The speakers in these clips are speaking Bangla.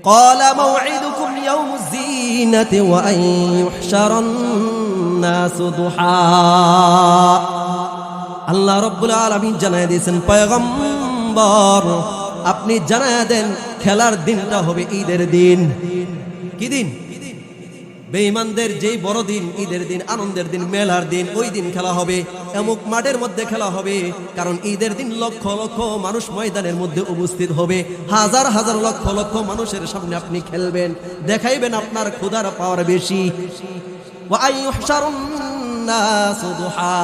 قال موعدكم يوم الزينة وأن يحشر الناس ضحى আল্লাহ রাব্বুল আলামিন জানায় দিয়েছেন পয়গম্বর আপনি জানায় দেন খেলার দিনটা হবে ঈদের দিন। কি দিন? বেঈমানদের যেই বড় দিন, ঈদের দিন, আনন্দের দিন, মেলার দিন, ওই দিন খেলা হবে। এমুক মাঠের মধ্যে খেলা হবে, কারণ ঈদের দিন লক্ষ লক্ষ মানুষ ময়দানের মধ্যে উপস্থিত হবে। হাজার হাজার লক্ষ লক্ষ মানুষের সামনে আপনি খেলবেন, দেখাইবেন আপনার ক্ষুধার পাওয়ার বেশি। ওয়া আইয়ুহশারুন নাসু দুহা,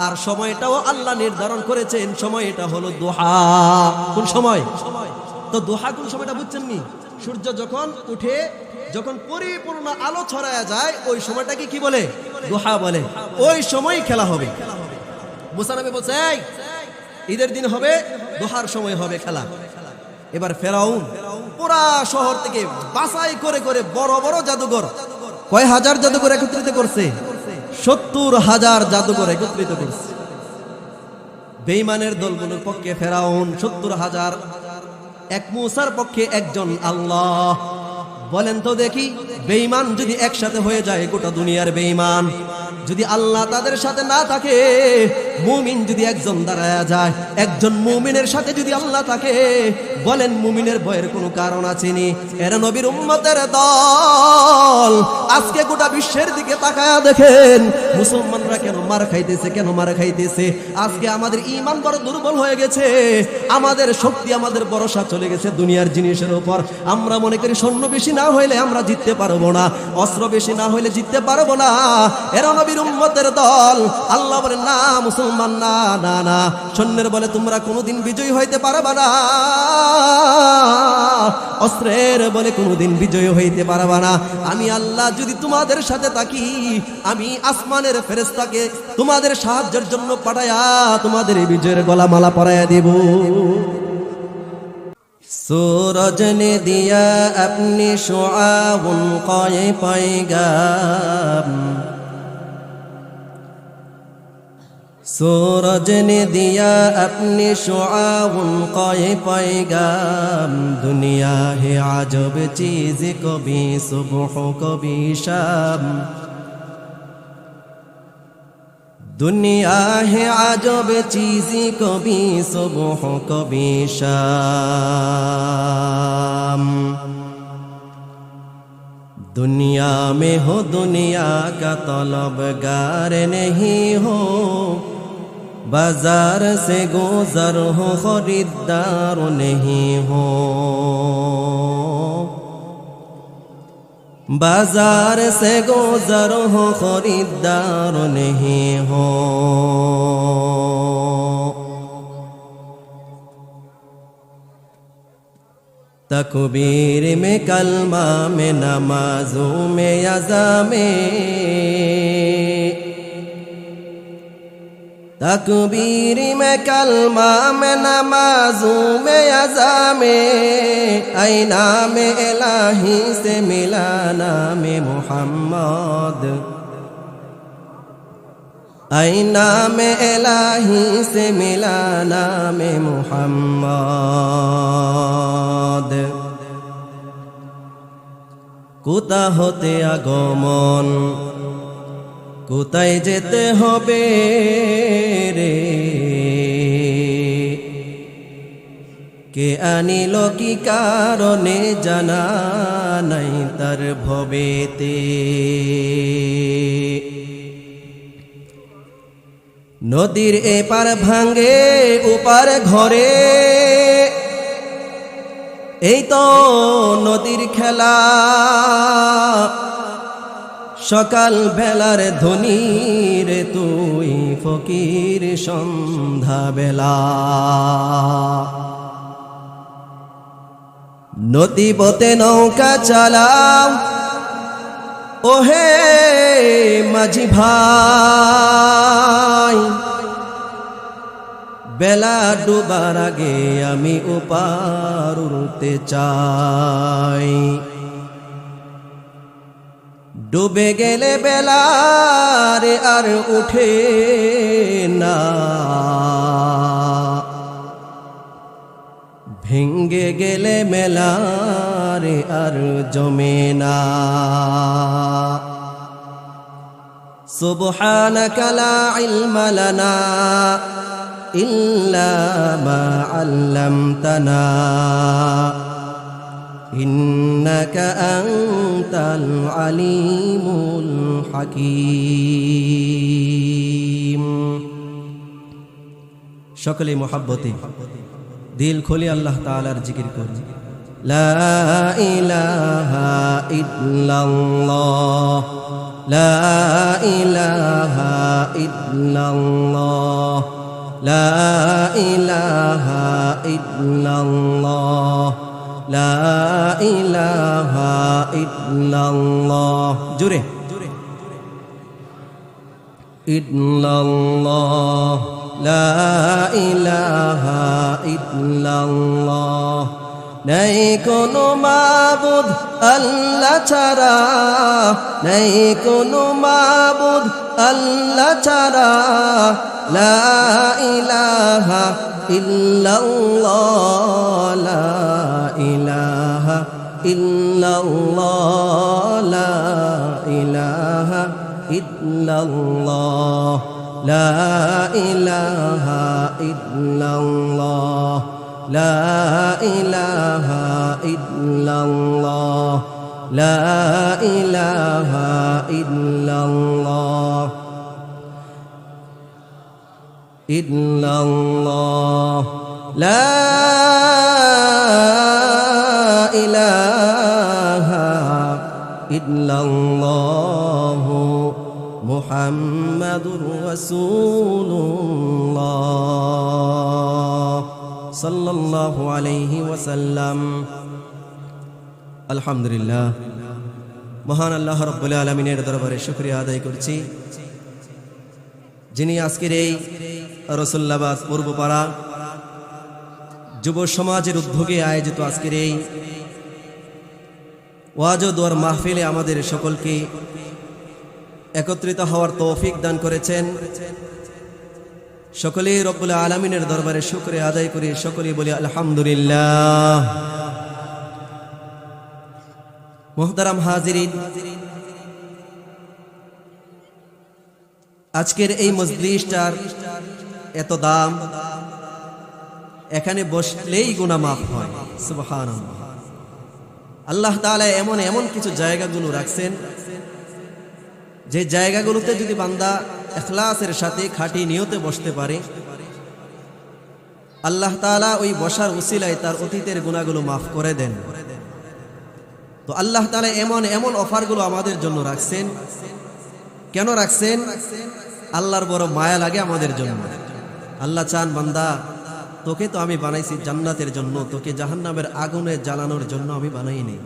আর সময়টাও আল্লাহ নির্ধারণ করেছেন, সময়টা হলো দুহা। কোন সময়? তো দুহা কোন সময়টা বুঝছেন নি? সূর্য যখন উঠে, যখন পরিপূর্ণ আলো ছড়ায়া যায়, ওই সময়টাকে কি বলে? দুহা বলে। ওই সময় খেলা হবে। মুসা নবী বলছে ঈদের দিন হবে, দুহার সময় হবে খেলা। এবার ফেরাউন পুরা শহর থেকে বাছাই করে করে বড় বড় জাদুঘর, কয় হাজার জাদুঘর একত্রিত করছে? 70,000 জাদুঘর একত্রিত করছে। বেঈমানের দলগুলোর পক্ষে ফেরাউন 70,000, এক মুসার পক্ষে একজন আল্লাহ। বলেন তো দেখি, বেঈমান যদি একসাথে হয়ে যায়, গোটা দুনিয়ার বেঈমান যদি আল্লাহ তাদের সাথে না থাকে, মুমিন যদি একজন দাঁড়ায়া যায়, একজন মুমিনের সাথে যদি আল্লাহ থাকে, বলেন মুমিনের ভয়ের কোনো কারণ আছে নি? এরা নবীর উম্মতের দল। আজকে গোটা বিশ্বের দিকে তাকায়া দেখেন মুসলমানরা কেন মার খাইতেছে, কেন মার খাইতেছে। আজকে আমাদের ঈমান বড় দুর্বল হয়ে গেছে, আমাদের শক্তি, আমাদের ভরসা চলে গেছে দুনিয়ার জিনিসের উপর। আমরা মনে করি সৈন্য বেশি না হইলে আমরা জিততে পারবো না, অস্ত্র বেশি না হইলে জিততে পারবো না। এরা নবীর উম্মতের দল। আল্লাহ বলে না, মুসলমান না, না না, সৈন্যের বলে তোমরা কোনোদিন বিজয়ী হইতে পারবা না, অস্ত্রের বলে কোনোদিন বিজয়ী হইতে পারবা না। আমি আল্লাহ যদি তোমাদের সাথে থাকি, আমি আসমানের ফেরেশতাকে তোমাদের সাহায্যের জন্য পাঠায়া তোমাদের এই বিজয়ের গলামালা পরায়া দেব। सूरज ने दिया अपनी शुआ उनका पैगाम, सूरज ने दिया अपनी शुआ उनका पैगाम। दुनिया है अजब चीज, कभी सुबह कभी शाम, दुनिया है अजब चीज़, कभी सुबह कभी शाम। दुनिया में हो दुनिया का तलबगार नहीं हो, बाजार से गुजर हो खरीदार नहीं हो, बाजार से गुजर हो खरीदार नहीं हो। तकबीर में कलमा में नमाजों में अज़ा में, तकबीर में कलमा में नमाजों में अज़ा में, ऐ नाम इलाही से मिला नाम मुहम्मद, ऐ नाम इलाही से मिला नाम मुहम्मद। কোথা হতে আগমন, কোথায় যেতে হবে রে, কে আনিল কি কারণে জানা নাই তার ভবেতে। নদীর এপার ভাঙ্গে ওপার ঘরে, এই তো নদীর খেলা। সকাল বেলার ধনী রে তুই ফকির সন্ধ্যা বেলা। নদী পথে নৌকা চালাও ওহে মাঝি ভাই, বেলা ডুবার আগে আমি ওপার উড়তে চাই। ডুবে গেলে বেলা রে আর উঠে না, ভেঙ্গে গেলে মেলারে আর জমে না। সুবহানাকা লা ইলমা লানা ইল্লা মা আল্লামতানা ইন্নাকা আনতাল আলিমুল হাকীম। সকলে মুহাব্বতে দিল খুলে আল্লাহ তাআলার জিকির করুন। লা ইলাহা ইল্লাল্লাহ, লা ইলাহা ইল্লাল্লাহ, লা ইলাহা ইল্লাল্লাহ, লা ইলাহা ইল্লাল্লাহ। জোরে ইল্লাল্লাহ, লা ইলাহা ইল্লাল্লাহ। নাই কোনো মাবুদ আল্লাহ ছাড়া, নাই কোনো মাবুদ আল্লাহ ছাড়া, লা ইলাহা ইল্লাল্লাহ, লা ইলাহা ইল্লাল্লাহ, লা ইলাহা ইল্লাল্লাহ, লা ইলাহা ইল্লাল্লাহ, লা ইলাহা ইল্লাল্লাহ, লা ইলাহা ইল্লাল্লাহ, ইল্লাল্লাহ, লা ইলাহা ইল্লাল্লাহ মুহাম্মাদুর রাসূলুল্লাহ সাল্লাল্লাহু আলাইহি ওয়াসাল্লাম। আলহামদুলিল্লাহ, মহান আল্লাহ রাব্বুল আলামিনের দরবারে শুকরিয়া আদায় করছি, যিনি আজকের এই রসুল্লাবাদ পূর্বপাড়া যুব সমাজের উদ্যোগে আয়োজিত আজকের এই ওয়াজ ও দোয়ার মাহফিলে আমাদের সকলকে একত্রিত হওয়ার তৌফিক দান করেছেন। সকলেই রব্বুল আলামিনের দরবারে শুকরিয়া আদায় করি, সকলেই বলি আলহামদুলিল্লাহ। মুহতারাম হাজিরিন, আজকের এই মজলিসটার এত দাম, এখানে বসলেই গুনাহ মাফ হয়। সুবহানাল্লাহ। আল্লাহ তাআলা এমন এমন কিছু জায়গাগুলো রাখছেন, যে জায়গাগুলোতে যদি বান্দা ইখলাসের সাথে খাঁটি নিয়তে বসতে পারে, আল্লাহ তাআলা ওই বসার উসিলায় তার অতীতের গুনাহগুলো মাফ করে দেন। তো আল্লাহ তাআলা এমন এমন অফারগুলো আমাদের জন্য রাখছেন। কেন রাখছেন? আল্লাহর বড় মায়া লাগে আমাদের জন্য। আল্লাহ চান, বান্দা তোকে তো আমি বানাইছি জান্নাতের জন্য, তোকে জাহান্নামের আগুনে জ্বালানোর জন্য আমি বানাইনি।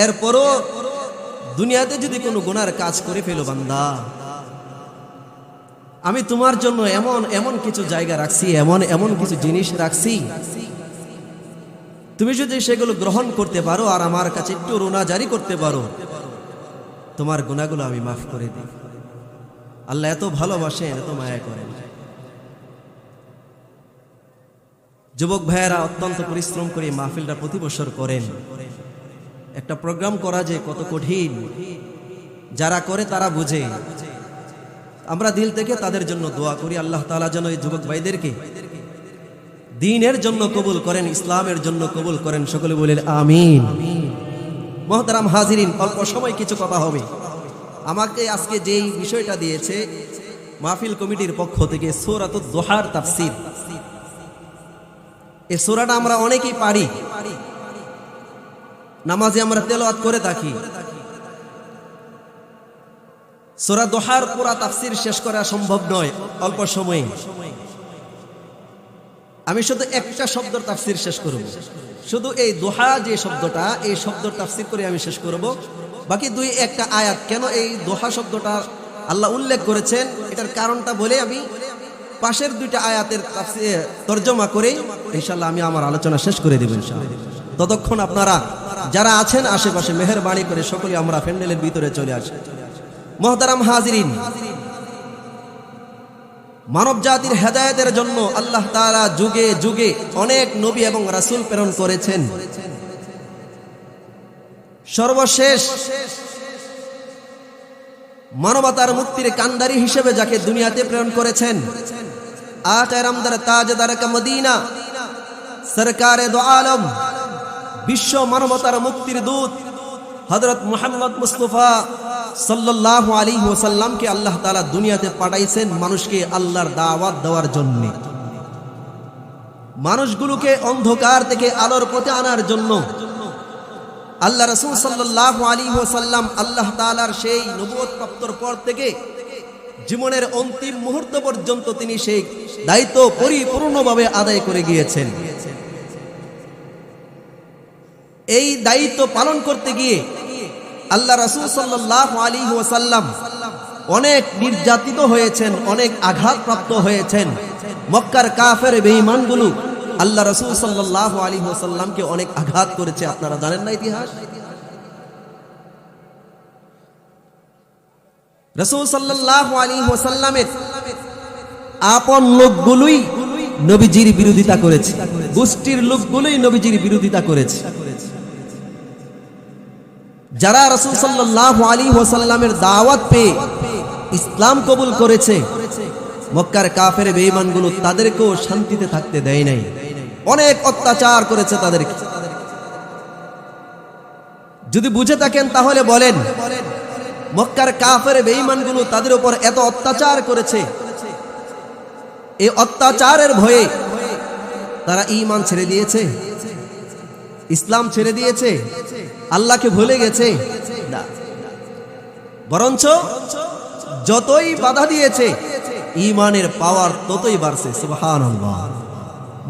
এরপরও দুনিয়াতে যদি কোনো গুনার কাজ করে ফেলো বান্দা, আমি তোমার জন্য এমন এমন কিছু জায়গা রাখছি, এমন এমন কিছু জিনিস রাখছি, তুমি যদি সেগুলো গ্রহণ করতে পারো আর আমার কাছে একটু রোনা জারি করতে পারো, তোমার গুনাহগুলো আমি মাফ করে দিই। আল্লাহ এত ভালোবাসেন, এত মায়া করেন। যুবক ভাইয়েরা অত্যন্ত পরিশ্রম করে মাহফিলটা প্রতি বছর করেন। একটা প্রোগ্রাম করা যে কত কঠিন, যারা করে তারা বুঝে। আমরা দিল থেকে তাদের জন্য দোয়া করি, আল্লাহ তাআলা যেন এই যুবক ভাইদেরকে দ্বীনের জন্য কবুল করেন, ইসলামের জন্য কবুল করেন। সকলে বলেন আমিন। মুহতারাম হাজিরিন, অল্প সময় কিছু কথা হবে। আমাকে আজকে যেই বিষয়টা দিয়েছে মাহফিল কমিটির পক্ষ থেকে, সূরাতুদ দুহার তাফসীর। এই সূরাটা আমরা অনেকেই পারি, নামাজে আমরা তেলাওয়াত করে থাকি। সূরা দুহার পুরা তাফসীর শেষ করা সম্ভব নয় অল্প সময়ে। আমি শুধু একটা শব্দের তাফসীর শেষ করব, শুধু এই দুহা যে শব্দটা, এই শব্দের তাফসীর করে আমি শেষ করব। বাকি দুই একটা আয়াত, কেন এই দুহা শব্দটা আল্লাহ উল্লেখ করেছেন এটার কারণটা বলে আমি পাশের দুইটা আয়াতের তাফসীর তরজমা করে ইনশাআল্লাহ আমি আমার আলোচনা শেষ করে দেব ইনশাআল্লাহ। ততক্ষণ আপনারা যারা আছেন আশেপাশে মেহেরবানি করে সকলে আমরা প্যান্ডেলের ভিতরে চলে আসি। মুহতারাম হাজিরিন, মানব জাতির হেদায়েতের জন্য আল্লাহ তাআলা যুগে যুগে অনেক নবী এবং রাসূল প্রেরণ করেছেন। সর্বশেষ মানবতার মুক্তির কান্ডারি হিসেবে যাকে দুনিয়াতে প্রেরণ করেছেন, আকা রামদার তাজদার কা মদিনা সরকারে দো আলম, বিশ্ব মানবতার মুক্তির দূত হযরত মুহাম্মদ মুস্তাফা সাল্লাল্লাহু আলাইহি ওয়াসাল্লামকে আল্লাহ তাআলা দুনিয়াতে পাঠাইছেন মানুষকে আল্লাহর দাওয়াত দেওয়ার জন্য, মানুষগুলোকে অন্ধকার থেকে আলোর পথে আনার জন্য। আল্লাহ রাসূল সাল্লাল্লাহু আলাইহি ওয়াসাল্লাম আল্লাহ তাআলার সেই নবুয়ত প্রাপ্তর পর থেকে জীবনের অন্তিম মুহূর্ত পর্যন্ত তিনি সেই দায়িত্ব পরিপূর্ণভাবে আদায় করে গিয়েছেন। এই দায়িত্ব পালন করতে গিয়ে আল্লাহ রাসূল সাল্লাল্লাহু আলাইহি ওয়াসাল্লাম অনেক নির্যাতিত হয়েছেন, অনেক আঘাতপ্রাপ্ত হয়েছেন। মক্কার কাফের বেঈমানগুলো আল্লাহ রাসূল সাল্লাল্লাহু আলাইহি ওয়াসাল্লামকে অনেক আঘাত করেছে। আপনারা জানেন না ইতিহাস? রাসূল সাল্লাল্লাহু আলাইহি ওয়াসাল্লামের আপন লোকগুলোই নবীজির বিরোধিতা করেছে, গোষ্ঠীর লোকগুলোই নবীজির বিরোধিতা করেছে। যারা রাসূল সাল্লাল্লাহু আলাইহি ওয়াসাল্লামের দাওয়াত পেয়ে ইসলাম কবুল করেছে, মক্কার কাফের বেঈমানগুলো তাদেরকেও শান্তিতে থাকতে দেয় নাই, অনেক অত্যাচার করেছে তাদেরকে। যদি বুঝে থাকেন তাহলে বলেন, মক্কার কাফের বেঈমানগুলো তাদের উপর এত অত্যাচার করেছে, এই অত্যাচারের ভয়ে তারা ঈমান ছেড়ে দিয়েছে, ইসলাম ছেড়ে দিয়েছে, আল্লাহকে ভুলে গেছে? না, বরঞ্চ যতই বাধা দিয়েছে ঈমানের পাওয়ার ততই বাড়ছে। সুবহানাল্লাহ।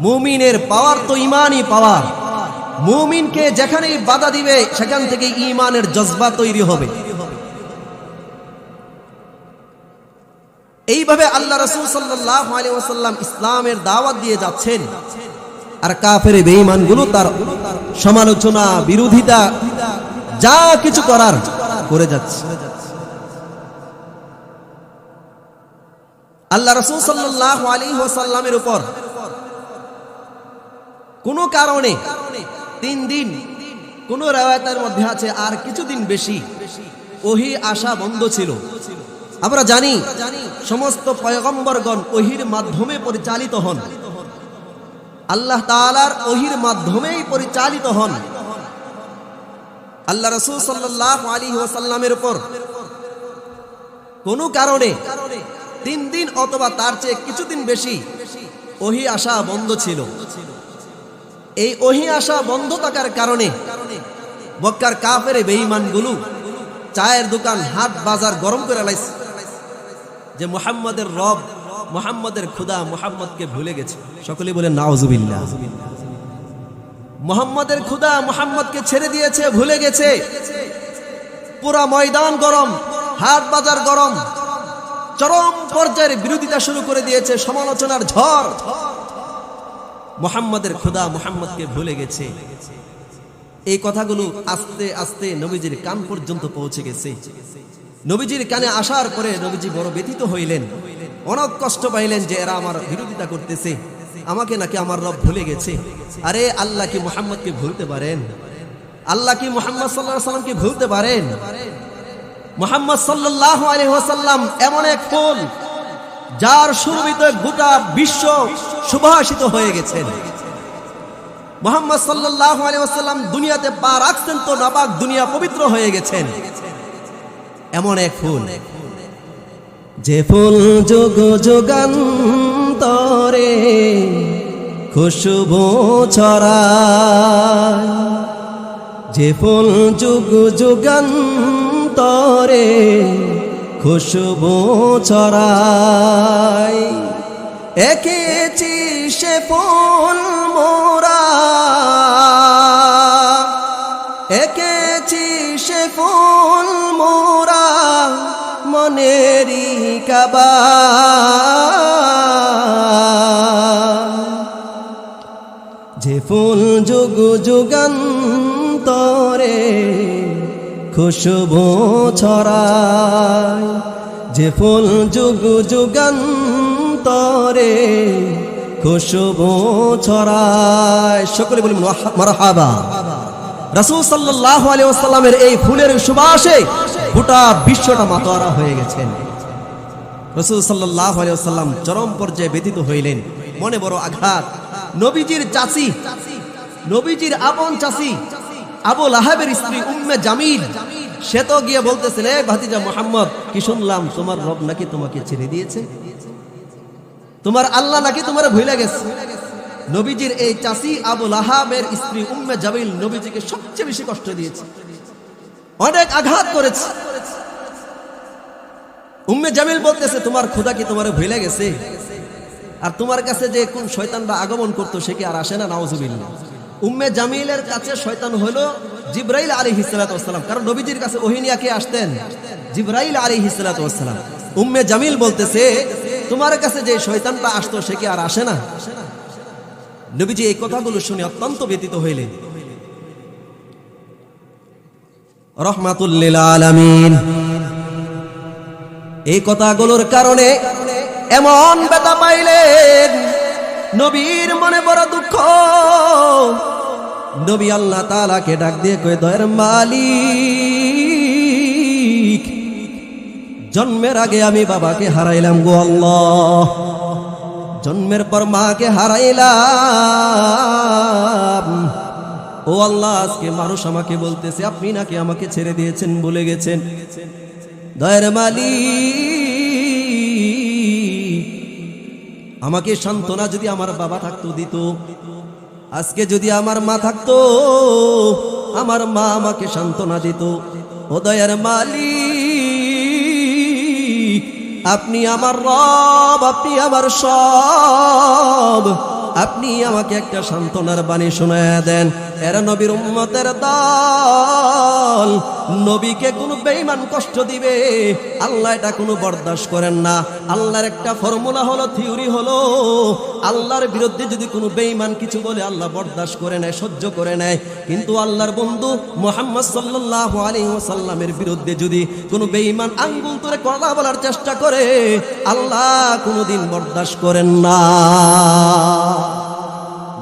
মুমিনের পাওয়ার তো ঈমানই পাওয়ার। মুমিনকে যেখানেই বাধা দিবে সেখান থেকে ঈমানের জজবা তৈরি হবে। এইভাবে আল্লাহ রাসূল সাল্লাল্লাহু আলাইহি ওয়াসাল্লাম ইসলামের দাওয়াত দিয়ে যাচ্ছেন, আর কাফের বেঈমানগুলো তার সমালোচনা, বিরোধিতা, যা কিছু করার করে যাচ্ছে। আল্লাহ রাসূল সাল্লাল্লাহু আলাইহি ওয়াসাল্লামের উপর কোনো কারণে 3 দিন, কোন riwayতের মধ্যে আছে আর কিছুদিন বেশি ওহী আসা বন্ধ ছিল। আমরা জানি সমস্ত পয়গম্বরগণ ওহীর মাধ্যমে পরিচালিত হন, আল্লাহ তাআলার ওহীর মাধ্যমেই পরিচালিত হন। আল্লাহ রাসূল সাল্লাল্লাহু আলাইহি ওয়াসাল্লামের উপর কোনো কারণে 3 দিন অথবা তার চেয়ে কিছুদিন বেশি ওহী আসা বন্ধ ছিল। এই ওহী আসা বন্ধ থাকার কারণে মক্কার কাফের বেঈমানগুলো চায়ের দোকান, হাট বাজার গরম করে লাইছে যে মুহাম্মাদের রব, মুহাম্মাদের খোদা মুহাম্মদকে ভুলে গেছে। সকলেই বলেন নাউজুবিল্লাহ। মুহাম্মাদের খোদা মুহাম্মদকে ছেড়ে দিয়েছে, ভুলে গেছে। পুরা ময়দান গরম, হাট বাজার গরম, চরম পর্যায়ের বিরোধিতা শুরু করে দিয়েছে, সমালোচনার ঝড়। মুহাম্মাদের খোদা মুহাম্মদকে ভুলে গেছে। এই কথাগুলো আস্তে আস্তে নবীজির কান পর্যন্ত পৌঁছে গেছে। নবীজির কানে আসার পরে নবীজি বড় ব্যথিত হইলেন, অনেক কষ্ট পাইলেন যে এরা আমার বিরোধিতা করতেছে, আমাকে নাকি আমার রব ভুলে গেছে। আরে আল্লাহ কি মুহাম্মদকে ভুলতে পারেন? আল্লাহ কি মুহাম্মদ সাল্লাল্লাহু আলাইহি ওয়াসাল্লামকে ভুলতে পারেন? মুহাম্মদ সাল্লাল্লাহু আলাইহি ওয়াসাল্লাম এমন এক ফুল যার সুরভিত গোটা বিশ্ব সুভাষিত হয়ে গেছেন। মুহাম্মদ সাল্লাল্লাহু আলাইহি ওয়াসাল্লাম দুনিয়াতে পা রাখছেন তো নাপাক দুনিয়া পবিত্র হয়ে গেছেন। এমন এক ফুল, যে ফুল যুগ যুগান্তরে খুশবু ছড়ায়, যে ফুল যুগ যুগান্তরে খুশবু ছড়ায়, এঁকেছি সে ফুল মোরা, এঁকেছি সে ফুল মোরা মনেরি কাবা, যে ফুল যুগ যুগান্তরে খুশবু ছড়ায়, যে ফুল যুগ যুগান্তরে অন্তরে খুশবু ছড়ায়। সকলে বলি মারহাবা। রাসূল সাল্লাল্লাহু আলাইহি ওয়াসাল্লামের এই ফুলের সুবাসে গোটা বিশ্বটা মাতোয়ারা হয়ে গেছেন। রাসূল সাল্লাল্লাহু আলাইহি ওয়াসাল্লাম চরম পর্যায়ে ব্যথিত হইলেন, মনে বড় আঘাত। নবীজির চাচি, নবীজির আপন চাচি আবু লাহাবের স্ত্রী উম্মে জামিল, সে তো গিয়ে বলতেছে, এ ভাতিজা মুহাম্মদ, কি শুনলাম তোমার রব নাকি তোমাকে ছেড়ে দিয়েছে, তোমার আল্লাহ নাকি তোমার ভুলে গেছে। নবীজির এই চাচি আবু লাহাবের স্ত্রী উম্মে জামিল নবীজিকে সবচেয়ে বেশি কষ্ট দিয়েছে, অনেক আঘাত করেছে। উম্মে জামিল বলতেছে, তোমার খোদা কি তোমার ভুলে গেছে? আর তোমার কাছে যে কোন শয়তানরা আগমন করতো সে কি আর আসে না? নাউজুবিল্লাহ। উম্মে জামিলের কাছে শয়তান হলো জিবরাইল আলাইহিস সালাতু ওয়াস সালাম, কারণ নবীজির কাছে ওহী নিয়ে কে আসতেন? জিবরাইল আলাইহিস সালাতু ওয়াস সালাম। উম্মে জামিল বলতেছে, তোমার কাছে যে শয়তানটা আসতো সে কি আর আসে না? নবীজি এই কথাগুলো শুনে অত্যন্ত ব্যথিত হইলেন। রাহমাতুল লিল আলামিন। এই কথাগুলোর কারণে এমন ব্যথা পাইলেন, নবীর মনে বড় দুঃখ। নবী আল্লাহ তাআলাকে ডাক দিয়ে কয়, দয়ার মালিক, জন্মের আগে আমি বাবাকে হারাইলাম গো আল্লাহ, জন্মের পর মাকে হারাইলাম। ও আল্লাহ, আজকে মানুষ আমাকে বলতেছে আপনি নাকি আমাকে ছেড়ে দিয়েছেন, ভুলে গেছেন। দয়ার মালিক, আমাকে সান্ত্বনা যদি আমার বাবা থাকতো দিত, আজকে যদি আমার মা থাকতো, আমার মা আমাকে সান্ত্বনা দিত। ও দয়ার মালিক, আপনি আমার রব, আপনি আমার সব, আপনি আমাকে একটা সান্ত্বনার বাণী শোনায় দেন। এরা নবীর উম্মতের দল, নবীকে কোনো বেঈমান কষ্ট দিবে আল্লাহ এটা কোনো বরদাস্ত করেন না। আল্লাহর একটা ফর্মুলা হলো, থিওরি হলো, আল্লাহর বিরুদ্ধে যদি কোনো বেঈমান কিছু বলে আল্লাহ বরদাস্ত করে নেয়, সহ্য করে নেয়। কিন্তু আল্লাহর বন্ধু মুহাম্মদ সাল্লাল্লাহু আলাইহি ওয়াসাল্লামের বিরুদ্ধে যদি কোনো বেঈমান আঙ্গুল তুলে কথা বলার চেষ্টা করে আল্লাহ কোনোদিন বরদাস্ত করেন না।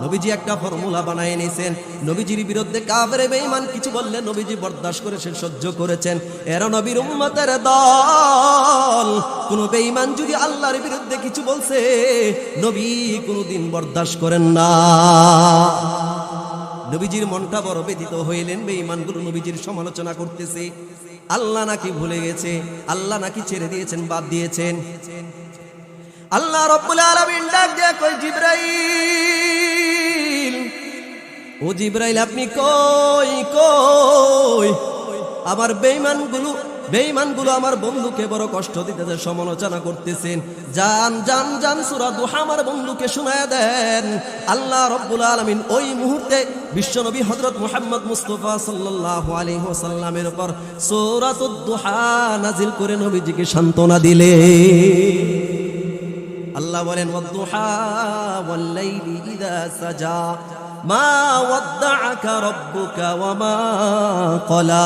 নবীজি একটা ফর্মুলা বানায় নিয়েছেন, নবীজির বিরুদ্ধে কাফের বেঈমান কিছু বললে নবীজি বরদাস্ত করে সে সহ্য করেছেন। এরা নবীর উম্মতের দল, কোন বেঈমান যদি আল্লাহর বিরুদ্ধে কিছু বলছে নবী কোনোদিন বরদাস্ত করেন না। নবীজির মনটা বড় ব্যথিত হইলেন, বেঈমানগুলো নবীজির সমালোচনা করতেছে, আল্লাহ নাকি ভুলে গেছে, আল্লাহ নাকি ছেড়ে দিয়েছেন, বাদ দিয়েছেন। আল্লাহ রাব্বুল আলামিন ডাক দিয়ে কই, জিবরাইল, ও জিবরাইল আপনি কই কই? আমার বেঈমানগুলো আমার বন্ধুকে বড় কষ্ট দিতেছে, সমালোচনা করতেছেন। জান জান জান সূরা দুহা আমার বন্ধুকে শোনায় দেন। আল্লাহ রাব্বুল আলামিন ওই মুহূর্তে বিশ্বনবী হযরত মুহাম্মদ মুস্তাফা সাল্লাল্লাহু আলাইহি ওয়াসাল্লামের উপর সূরাতুদ দুহা নাজিল করে নবীজিকে সান্ত্বনা দিলেন। আল্লাহ বলেন, ওয়াদ-দুহা ওয়াল-লাইলি ইযা সাজা মা ওয়াদ্দাআকা রাব্বুকা ওয়া মা ক্বালা।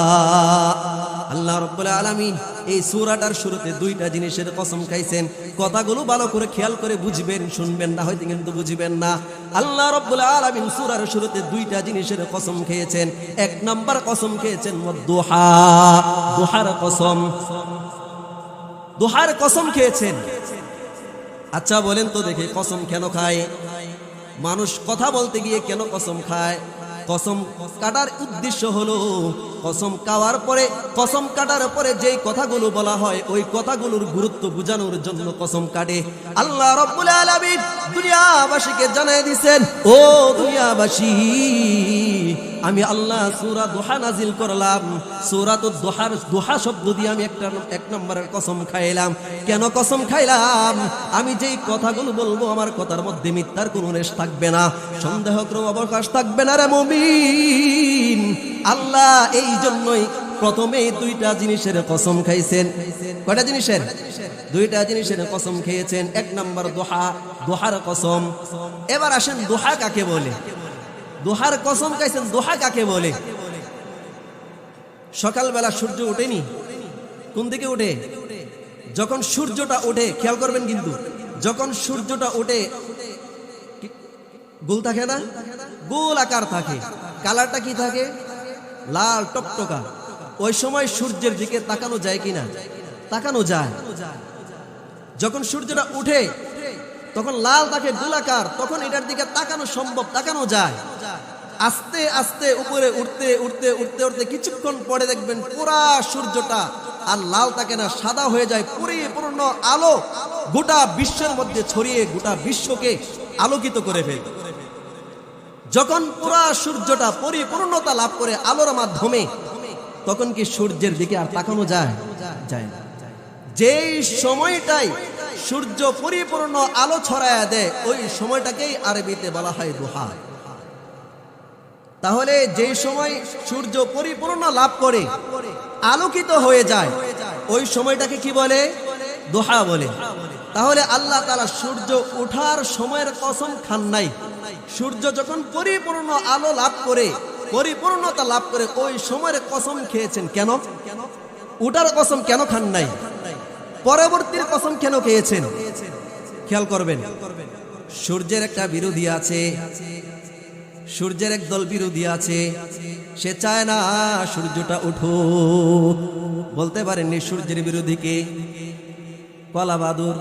আল্লাহ রাব্বুল আলামিন এই সূরাটার শুরুতে দুইটা জিনিসের কসম খাইছেন। কথাগুলো ভালো করে খেয়াল করে বুঝবেন, শুনবেন না হয়তো কিন্তু বুঝবেন না। আল্লাহ রাব্বুল আলামিন সূরার শুরুতে দুইটা জিনিসের কসম খেয়েছেন। এক নাম্বার কসম খেয়েছেন ওয়াদ-দুহা, দুহার কসম, দুহার কসম খেয়েছেন। আচ্ছা বলেন তো দেখে, কসম কেন খায় মানুষ? কথা বলতে গিয়ে কেন কসম খায়? কসম কাটার উদ্দেশ্য হলো, কসম খাওয়ার পরে, কসম কাটার পরে যেই কথাগুলো বলা হয় ওই কথাগুলোর গুরুত্ব বোঝানোর জন্য কসম কাটে। আল্লাহ রাব্বুল আলামিন দুনিয়াবাসীকে জানাই দিয়েছেন, ও দুনিয়াবাসী, আমি আল্লাহ সূরা দুহা নাজিল করলাম। সূরাতুদ দুহার দুহা শব্দ দিয়ে আমি এক নম্বরের কসম খাইলাম। কেন কসম খাইলাম? আমি যেই কথাগুলো বলবো আমার কথার মধ্যে মিথ্যার কোনো রেশ থাকবে না, সন্দেহ কোনো অবকাশ থাকবে না রে মুমিন। আল্লাহ এই জন্যই প্রথমে দুইটা জিনিসের কসম খাইছেন। কয়টা জিনিসের? দুইটা জিনিসের কসম খেয়েছেন। এক নম্বর দুহা, দুহার কসম। এবার আসেন দুহা কাকে বলে? দুহার কসম খাইছেন, দুহা কাকে বলে? সকালবেলা সূর্য ওঠেনি, কোন দিকে ওঠে? যখন সূর্যটা ওঠে, খেয়াল করবেন কিন্তু, যখন সূর্যটা ওঠে গোল থাকে না, গোল আকার থাকে, কালারটা কি থাকে, লাল টকটকা। ওই সময় সূর্যের দিকে তাকানো যায় কিনা? তাকানো যায়। যখন সূর্যটা উঠে তখন লাল থাকে, গোলাকার, তখন এটার দিকে তাকানো সম্ভব, তাকানো যায়। আস্তে আস্তে উপরে উঠতে উঠতে উঠতে উঠতে কিছুক্ষণ পরে দেখবেন পুরা সূর্যটা আর লাল থাকে না, সাদা হয়ে যায়, পরিপূর্ণ আলো গোটা বিশ্বের মধ্যে ছড়িয়ে গোটা বিশ্বকে আলোকিত করে ফেলে। যখন পুরা সূর্যটা পরিপূর্ণতা লাভ করে আলোর মাধ্যমে, তখন কি সূর্যের দিকে আর তাকানো যায়? যায় না। যেই সময়টাই সূর্য পরিপূর্ণ আলো ছড়ায় দেয়, ওই সময়টাকেই আরবিতে বলা হয় দুহা। তাহলে যেই সময় সূর্য পরিপূর্ণ লাভ করে, আলোকিত হয়ে যায়, ওই সময়টাকে কি বলে? দুহা বলে। তাহলে আল্লাহ তাআলা সূর্য ওঠার সময়ের কসম খান নাই। সূর্য যখন পরিপূর্ণ আলো লাভ করে, পরিপূর্ণতা লাভ করে, ওই সময়ের কসম খেয়েছেন। কেন? ওটার কসম কেন খান নাই? পরবর্তীর কসম কেন খেয়েছেন? খেয়াল করবেন, সূর্যের একটা বিরোধী আছে, সূর্যের একদল বিরোধী আছে, সে চায় না সূর্যটা উঠুক। বলতে পারেননি সূর্যের বিরোধী কে? কলা বাদুর।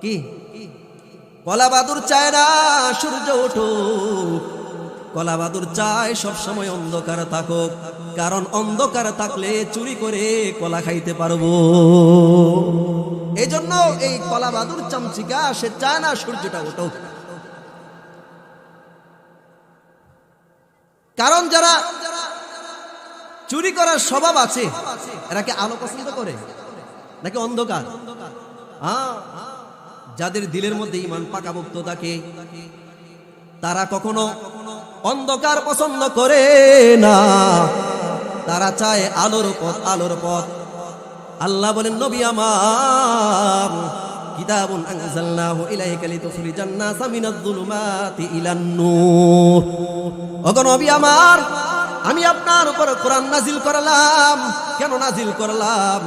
কি কলা বাদুর চায় না সূর্য উঠুক। কলা বাদুর চায় সব সময় অন্ধকার থাকুক, কারণ অন্ধকার থাকলে চুরি করে কলা খাইতে পারবো। এজন্য এই কলা বাদুর চামচিকা, সে চায় না সূর্যটা উঠুক। কারণ যারা চুরি করার স্বভাব আছে, এরা কি আলো পছন্দ করে নাকি অন্ধকার? যাদের দিলের মধ্যে ঈমান পাকাপোক্ত থাকে, তারা কখনো অন্ধকার পছন্দ করে না, তারা চায় আলোর পথ, আলোর পথ। আল্লাহ বলেন, নবী আমার, কিতাবুন আনজালনাহু ইলাইকা লিতুখরিজান নাসা মিনাজ যুলুমাতি ইলান নূর। ওগো নবী আমার, আমি আপনার উপর কোরআন নাজিল করলাম। কেন নাজিল করলাম?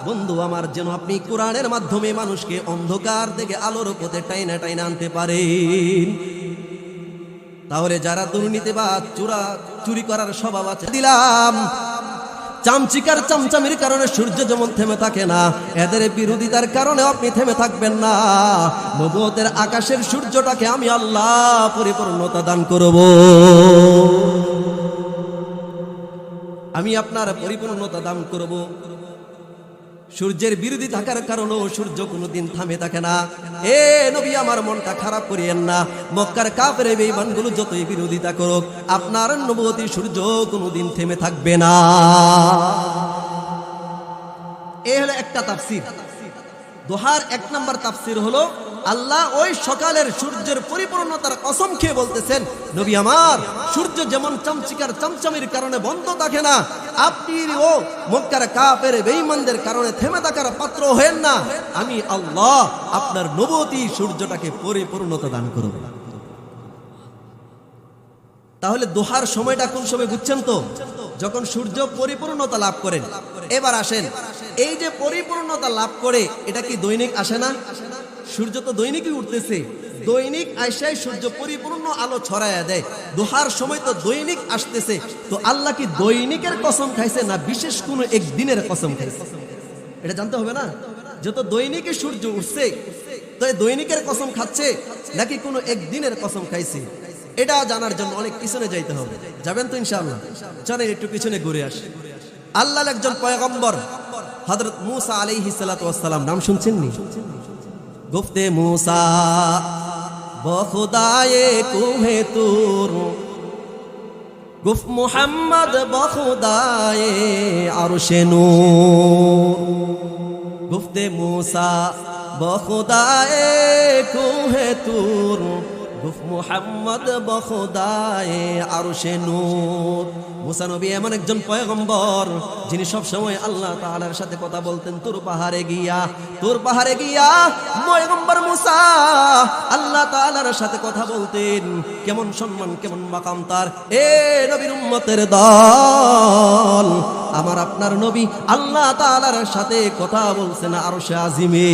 বন্ধু আমার, যেন আপনি কোরআনের মাধ্যমে মানুষকে অন্ধকার থেকে আলোর পথে টাইনা টাইনা আনতে পারেন। তাহলে যারা দুর্নীতি বা চুরি করার স্বভাব আছে, দিলাম চামচিকার চামচামির কারণে সূর্য যেমন থেমে থাকে না, এদের বিরোধিতার কারণে আপনি থেমে থাকবেন না। নবুয়তের আকাশের সূর্যটাকে আমি আল্লাহ পরিপূর্ণতা দান করব। আমি আপনার পরিপূর্ণতা দান করব। সূর্যের বিরোধী থাকার কারণেও সূর্য কোনোদিন থামে থাকে না। এ নবী আমার, মনটা খারাপ করিয়েন না। মক্কার কাফের বেঈমানগুলো যতই বিরোধিতা করুক, আপনার নবুয়তির সূর্য কোনোদিন থেমে থাকবে না। এই হলো একটা তাফসীর। দোহার এক নম্বর তাফসীর হলো, আল্লাহ ওই সকালের সূর্যের পরিপূর্ণতার কসম খেয়ে বলতেছেন, নবী আমার, সূর্য যেমন চামচিকার চামচামির কারণে বন্ধ থাকে না, আপনি ও মক্কার কাফের বেঈমানদের কারণে থেমে থাকার পাত্র হয়েন না। আমি আল্লাহ আপনার নবুয়তি সূর্যটাকে পরিপূর্ণতা দান করব। তাহলে দোহার সময়টা কোন সময় বুঝছেন তো? যখন সূর্য পরিপূর্ণতা লাভ করেন। এবার আসেন, এই যে পরিপূর্ণতা লাভ করে, এটা কি দৈনিক আসে না? সূর্য তো দৈনিকই উঠতেছে, দৈনিক আইসায় সূর্য পরিপূর্ণ আলো ছড়ায়া দেয়। দোহার সময় তো দৈনিক আসতেছে। তো আল্লাহ কি দৈনিকের কসম খাইছে না বিশেষ কোনো একদিনের কসম খাইছে? এটা জানতে হবে না। যত দৈনিকে সূর্য উঠছে, তো এই দৈনিকের কসম খাচ্ছে নাকি কোনো একদিনের কসম খাইছে? এটা জানার জন্য অনেক পিছনে যাইতে হবে। যাবেন তো ইনশাআল্লাহ? চলেন একটু পিছনে ঘুরে আসি। আল্লাহর একজন পয়গম্বর হযরত মূসা আলাইহিস সালাতু ওয়াস সালাম, নাম শুনছেন নি? গুফতে মূসা বখুদায়ে কুহে তুর, গুফ মুহাম্মদ বখুদায়ে আরশে নূর। গুফতে মূসা বখুদায়ে কুহে তুর, গুফ মুহাম্মদ বখুদায়ে আরশে নূর। মুসা নবী এমন একজন পয়গম্বর, যিনি সব সময় আল্লাহ তাআলার সাথে কথা বলতেন। তুর পাহাড়ে গিয়া পয়গম্বর মুসা আল্লাহ তাআলার সাথে কথা বলতেন। কেমন সম্মান, কেমন মাকাম তার। এ নবীর উম্মতের দল, আমার আপনার নবী আল্লাহ তাআলার সাথে কথা বলছেন আরশে আজিমে।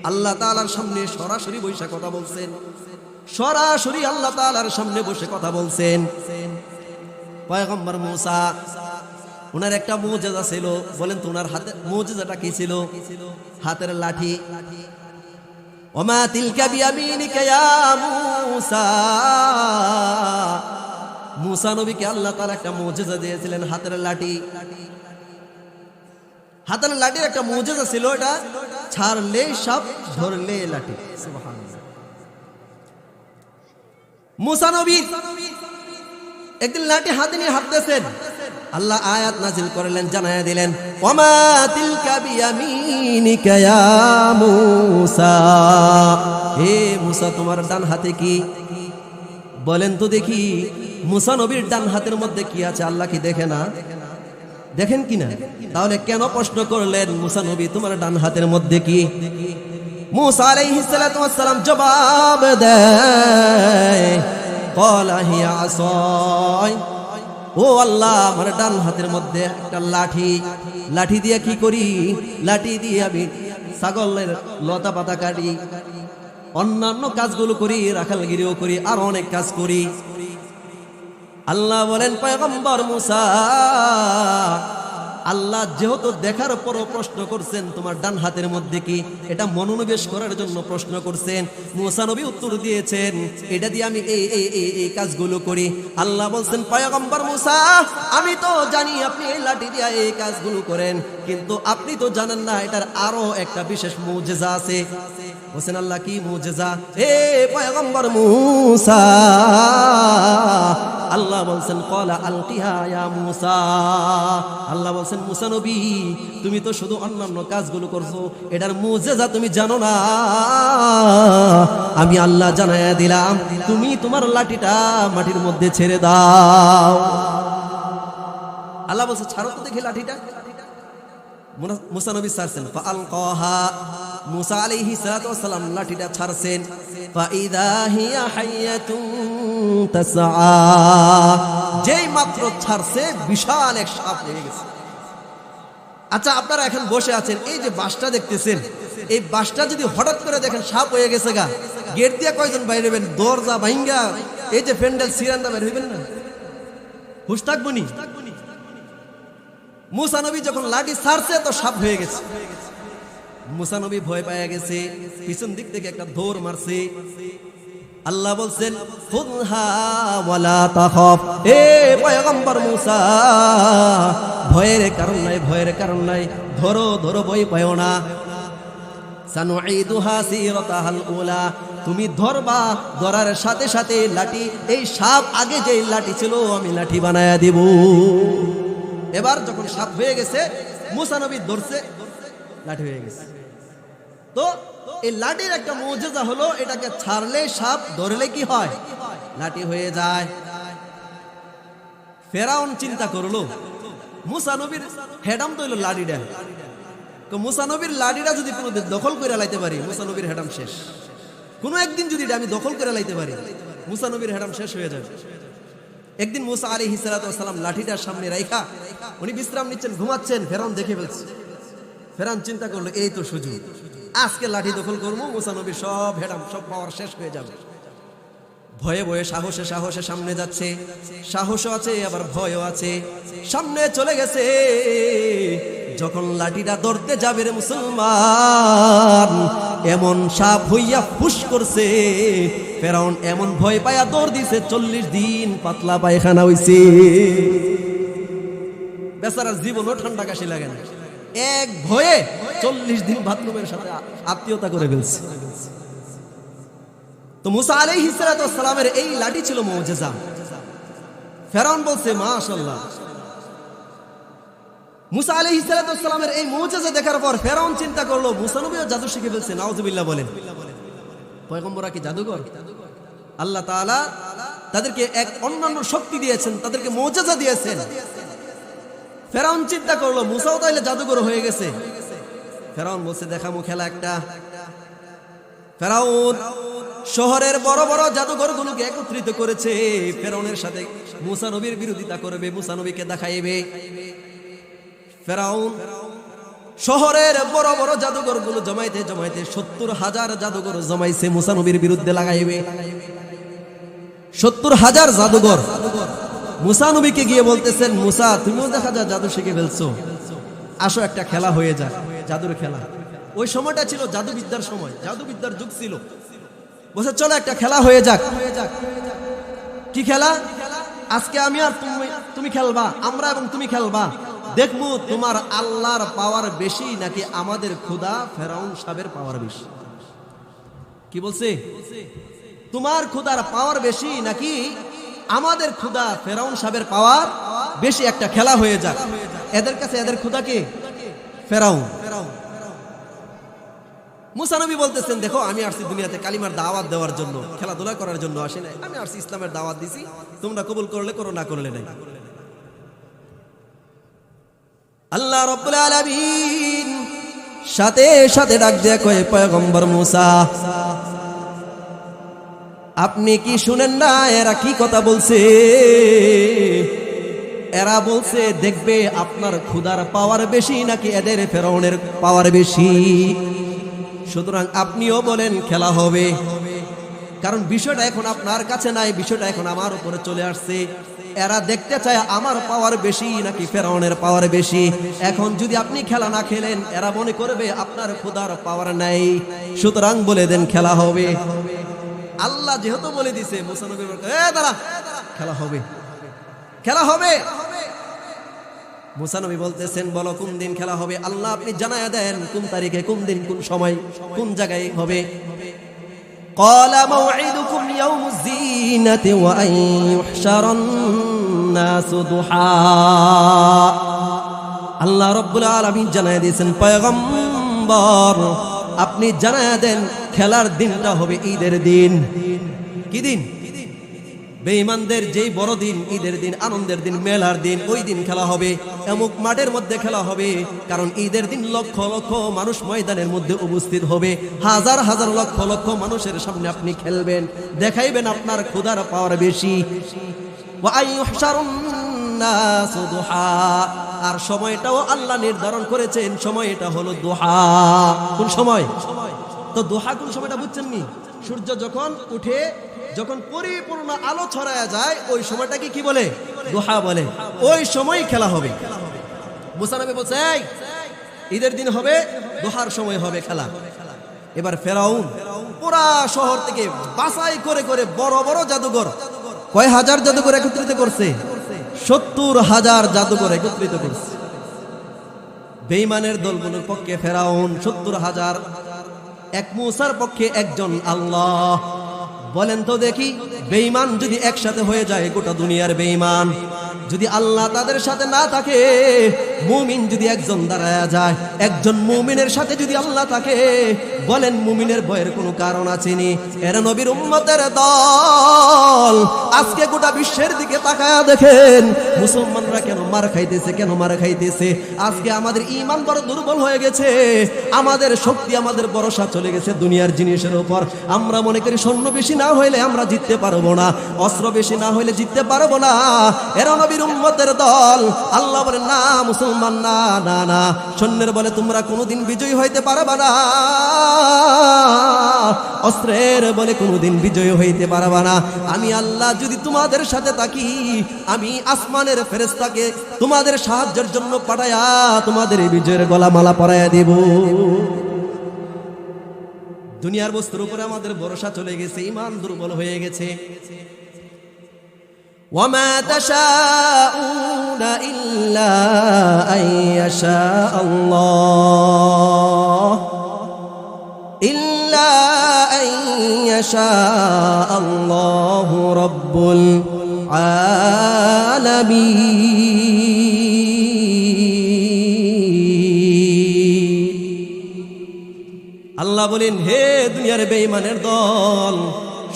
আল্লাহ তাআলার সামনে সরাসরি বসে কথা বলছেন, সরাসরি আল্লাহ তাআলার সামনে বসে কথা বলছেন। পয়গম্বর মূসা, ওনার একটা মুজিজা ছিল, বলেন তো ওনার হাতে মুজিজাটা কি ছিল? হাতের লাঠি। ওমা তিলকা বিয়ামিনিকা ইয়া মূসা, মূসা নবীকে আল্লাহ তাআলা একটা মুজিজা দিয়েছিলেন, হাতের লাঠি। হাতের লাঠির একটা মুজিজা ছিল, এটা ছাড়লে সাপ, ধরলে লাঠি। সুবহানাল্লাহ। মূসা নবী একদিন লাঠি হাতে নিয়ে হাঁটতেছেন, আল্লাহ আয়াত নাজিল করলেন, জানায়া দিলেন, ওমা তিলকা বিয়ামিনিকা ইয়া মূসা, হে মূসা তোমার ডান হাতে কি? বলেন তো দেখি, মূসা নবীর ডান হাতের মধ্যে কি আছে আল্লাহ কি দেখে না? দেখেন কিনা? তাহলে কেন প্রশ্ন করলেন মূসা নবী তোমার ডান হাতের মধ্যে কি? মূসা আলাইহিস সালাতু ওয়াস সালাম জবাব দেয়, ক্বালা হিয়া আসাই, ও আল্লাহ আমার ডান হাতের মধ্যে একটা লাঠি। লাঠি দিয়ে কি করি? লাঠি দিয়ে আমি ছাগলের লতা পাতা কাটি, অন্যান্য কাজগুলো করি, রাখালগিরিও করি, আর অনেক কাজ করি। আল্লাহ বলেন, পয়গম্বর মূসা, আল্লাহ যেহেতু দেখার পরও প্রশ্ন করছেন তোমার ডান হাতের মধ্যে কি, এটা মনোনিবেশ করার জন্য প্রশ্ন করছেন। মূসা নবী উত্তর দিয়েছেন, এটা দিয়ে আমি এই কাজগুলো করি। আল্লাহ বলছেন, পয়গম্বর মূসা, আমি তো জানি আপনি এই লাঠি দিয়ে এই কাজগুলো করেন, কিন্তু আপনি তো জানেন না এটার আরো একটা বিশেষ মুজিজা আছে। বলছেন, আল্লাহ কি মুজিজা? হে পয়গম্বর মূসা, আল্লাহ বলছেন, ক্বালা আলকিহা ইয়া মূসা, আল্লাহ বলছেন, মূসা নবী তুমি তো শুধু অন্যান্য কাজগুলো করছো, এটার মুজিজা তুমি জানো না, আমি আল্লাহ জানায়া দিলাম, তুমি তোমার লাঠিটা মাটির মধ্যে ছেড়ে দাও। আল্লাহ বলছে, ছাড়ো তো দেখি লাঠিটা। মূসা নবী ছাড়ছেন, ফাআলকাহা, মূসা আলাইহিস সালাতু ওয়াস সালাম লাঠিটা ছাড়ছেন, ফাইদা হিয়া হাইয়াতুন তাসআ, যেই মাত্র ছাড়ছে বিশাল এক সাপ হয়ে গেছে। আচ্ছা, আপনারা এখন বসে আছেন, এই যে বাসটা দেখতেছেন, এই বাসটা যদি হঠাৎ করে দেখেন সাপ হয়ে গেছে গা, গেট দিয়ে কয়জন বাইরে হবেন? দরজা ভাঙ্গা এই যে প্যান্ডেল সিরান্দা বের হইবেন না? হুশ থাকবো নি? মূসা নবী যখন লাঠি ছাড়ছে তো সাপ হয়ে গেছে। মূসা নবী ভয় পেয়ে গেছে, পিছন দিক থেকে একটা দৌড় মারছে। আল্লাহ বলছেন, খুযহা ওয়ালা তাখাফ, এ পয়গম্বর মূসা ভয়ের কারণ নাই, ভয়ের কারণ নাই, ধরো ধরো, ভয় পাও না। সানুঈদুহা সিরাতাহাল উলা, তুমি ধরবা, ধরার সাথে সাথে লাঠি, এই সাপ আগে যে লাঠি ছিল আমি লাঠি বানায়া দিব। এবার যখন সাপ হয়ে গেছে, মূসা নবী ধরছে, লাঠি হয়ে গেছে। তো এই লাঠির একটা মুজিজা হলো, এটাকে ছাড়লে সাপ, ধরলে কি হয়? লাঠি হয়ে যায়। ফেরাউন চিন্তা করলো, মূসা নবীর হেডাম তো হইল লাঠিটা, তো মূসা নবীর লাঠিটা যদি কোনোদিন দখল করে লাইতে পারি, মূসা নবীর হেডাম শেষ। কোনো একদিন যদি আমি দখল করে লাইতে পারি, মূসা নবীর হেডাম শেষ হয়ে যাবে। একদিন মূসা আলাইহিস সালাতু ওয়াস সালাম লাঠিটার সামনে রাইখা উনি বিশ্রাম নিচ্ছেন, ঘুমাচ্ছেন, ফেরাউন দেখে ফেলছে। ফেরাউন চিন্তা করলো, এই তো সুযোগ, আজকে লাঠি দখল করবো, মূসা নবীর সব হেডাম, সব পাওয়ার শেষ হয়ে যাবে। ভয়ে ভয়ে সাহসে সাহসে সামনে যাচ্ছে, সাহসও আছে আবার ভয়ও আছে। সামনে চলে গেছে, যখন লাঠিটা ধরতে যাবে রে মুসলমান, এমন সাপ হইয়া ফুস করছে, ফেরাউন এমন ভয় পায়া দৌড় দিছে, 40 দিন পাতলা পায়খানা হইছে। বেচারার জীবনও ঠান্ডা কাশি লাগে না, এক ভয়ে 40 দিন বাথরুমের সাথে আত্মীয়তা করে ফেলছে। তো মূসা আলাইহিস সালাতু ওয়াস সালামের এই লাঠি ছিল মুজিজা। ফেরাউন বলছে, মাশাআল্লাহ। মূসা আলাইহিস সালাতু ওয়াস সালামের এই মুজিজা দেখার পর ফেরাউন চিন্তা করলো, মূসা নবীও জাদু শিখে ফেলছে। নাউজুবিল্লাহ বলেন। পয়গম্বররা কি জাদুকর? আল্লাহ তাআলা তাদেরকে এক অন্যান্য শক্তি দিয়েছেন, তাদেরকে মুজিজা দিয়েছেন। ফেরাউন চিন্তা করলো, মূসাও তাইলে জাদুকর হয়ে গেছে। ফেরাউন বলছে, দেখামু খেলা একটা। ফেরাউন শহরের বড় বড় জাদুঘরগুলোকে একত্রিত করেছে, ফেরাউনের সাথে মূসা নবীর বিরোধিতা করবে, মূসা নবীকে দেখাইবে। ফেরাউন শহরের বড় বড় জাদুঘর গুলো জমাইতে জমাইতে 70,000 জাদুঘর জমাইছে মুসা নবীর বিরুদ্ধে লাগাইবে। 70,000 জাদুঘর মুসা নবীকে গিয়ে বলতেছেন, মুসা তুমিও দেখা যায় জাদু শিখে ফেলছো, আসো একটা খেলা হয়ে যায়, জাদুর খেলা। ওই সময়টা ছিল জাদুবিদ্যার সময়, জাদুবিদ্যার যুগ ছিল। বলছে চলো একটা খেলা হয়ে যাক। কি খেলা? আজকে আমি আর তুমি খেলবা, আমরা এবং তুমি খেলবা, দেখবো তোমার আল্লাহর পাওয়ার বেশি নাকি আমাদের খোদা ফেরাউন সাহেবের পাওয়ার বেশি। কি বলছে? তোমার খোদার পাওয়ার বেশি নাকি আমাদের খোদা ফেরাউন সাহেবের পাওয়ার বেশি, একটা খেলা হয়ে যাক। এদের কাছে এদের খোদা কে? ফেরাউন। মুসা নবী বলতেছেন, দেখো আমি আসছি দুনিয়াতে কালিমার দাওয়াত দেওয়ার জন্য, খেলাধুলা করার জন্য আসি নাই। আমি আসছি ইসলামের দাওয়াত দিছি, তোমরা কবুল করলে করো, না করলে নাই। আল্লাহ রাব্বুল আলামিন সাথে সাথে ডাক দিয়ে কয়, পয়গম্বর মুসা আপনি কি শুনেন না এরা কি কথা বলছে? এরা বলছে দেখবে আপনার খোদার পাওয়ার বেশি নাকি এদের ফেরাউনের পাওয়ার বেশি। সুতরাং আপনিও বলেন খেলা হবে, কারণ বিষয়টা এখন আপনার কাছে নাই, বিষয়টা এখন আমার উপরে চলে আসছে। এরা দেখতে চায় আমার পাওয়ার বেশি নাকি ফেরাউনের পাওয়ার বেশি। এখন যদি আপনি খেলা না খেলেন এরা মনে করবে আপনার খোদার পাওয়ার নাই। সুতরাং বলে দেন খেলা হবে। আল্লাহ যেহেতু বলে দিছে, মুসা নবী দাঁড়া, খেলা হবে, খেলা হবে। মুসা নবী বলতেছেন, বলো কোন দিন খেলা হবে? আল্লাহ আপনি জানায়া দেন কোন তারিখে, কোন দিন, কোন সময়, কোন জায়গায় হবে। قال موعدكم يوم الزينة وأن يحشر الناس ضحى। আল্লাহ রাব্বুল আলামিন জানায়া দিয়েছেন, পয়গম্বর আপনি জানায়া দেন খেলার দিনটা হবে ঈদের দিন। কি দিন? বেঈমানদের যেই বড় দিন, ঈদের দিন, আনন্দের দিন, মেলার দিন, ওই দিন খেলা হবে। এমুক মাঠের মধ্যে খেলা হবে, কারণ ঈদের দিন লক্ষ লক্ষ মানুষ ময়দানের মধ্যে উপস্থিত হবে। হাজার হাজার লক্ষ লক্ষ মানুষের সামনে আপনি খেলবেন, দেখাইবেন আপনার খোদার পাওয়ার বেশি। আর সময়টাও আল্লাহ নির্ধারণ করেছেন, সময়টা হলো দুহা। কোন সময়? তো দুহা কোন সময়টা বুঝছেন নি? সূর্য যখন উঠে, যখন পরিপূর্ণ আলো ছড়ায়া যায়, ওই সময়টাকে কি বলে? দুহা বলে। ওই সময় খেলা হবে। মুসা নবী বলছে ঈদের দিন হবে, দুহার সময় হবে খেলা। এবার ফেরাউন পুরা শহর থেকে বাছাই করে করে বড় বড় জাদুঘর, কয় হাজার জাদুঘর একত্রিত করছে? 70,000 জাদুঘর একত্রিত করছে। বেঈমানের দলগুলোর পক্ষে ফেরাউন 70,000, এক মুসার পক্ষে একজন আল্লাহ। বলেন তো দেখি, বেঈমান যদি একসাথে হয়ে যায়, গোটা দুনিয়ার বেঈমান যদি আল্লাহ তাদের সাথে না থাকে, মুমিন যদি একজন দাঁড়ায়া যায়, একজন মুমিনের সাথে যদি আল্লাহ থাকে, বলেন মুমিনের ভয়ের কোনো কারণ আছে নি? এরা নবীর উম্মতের দল। আজকে গোটা বিশ্বের দিকে তাকায়া দেখেন মুসলমানরা কেন মার খাইতেছে, কেন মার খাইতেছে। আজকে আমাদের ঈমান বড় দুর্বল হয়ে গেছে, আমাদের শক্তি, আমাদের ভরসা চলে গেছে দুনিয়ার জিনিসের উপর। আমরা মনে করি সৈন্য বেশি না হইলে আমরা জিততে পারবো না, অস্ত্র বেশি না হইলে জিততে পারবো না। এরা নবীর উম্মতের দল। আল্লাহ বলে না মুসলমান, না না না, সৈন্যের বলে তোমরা কোনোদিন বিজয়ী হইতে পারবা না, অস্ত্রের বলে কোনোদিন বিজয়ী হইতে পারবা না। আমি আল্লাহ যদি তোমাদের সাথে থাকি, আমি আসমানের ফেরেশতাকে তোমাদের সাহায্যের জন্য পাঠায়া তোমাদের এই বিজয়ের গলা মালা পরাইয়া দেব। দুনিয়ার বস্তুর উপরে আমাদের ভরসা চলে গেছে, ঈমান দুর্বল হয়ে গেছে। وما تشاءون إلا أن يشاء الله إلا أن يشاء الله رب العالمين। আল্লাহ বলেন, হে দুনিয়ার বেঈমানের দল,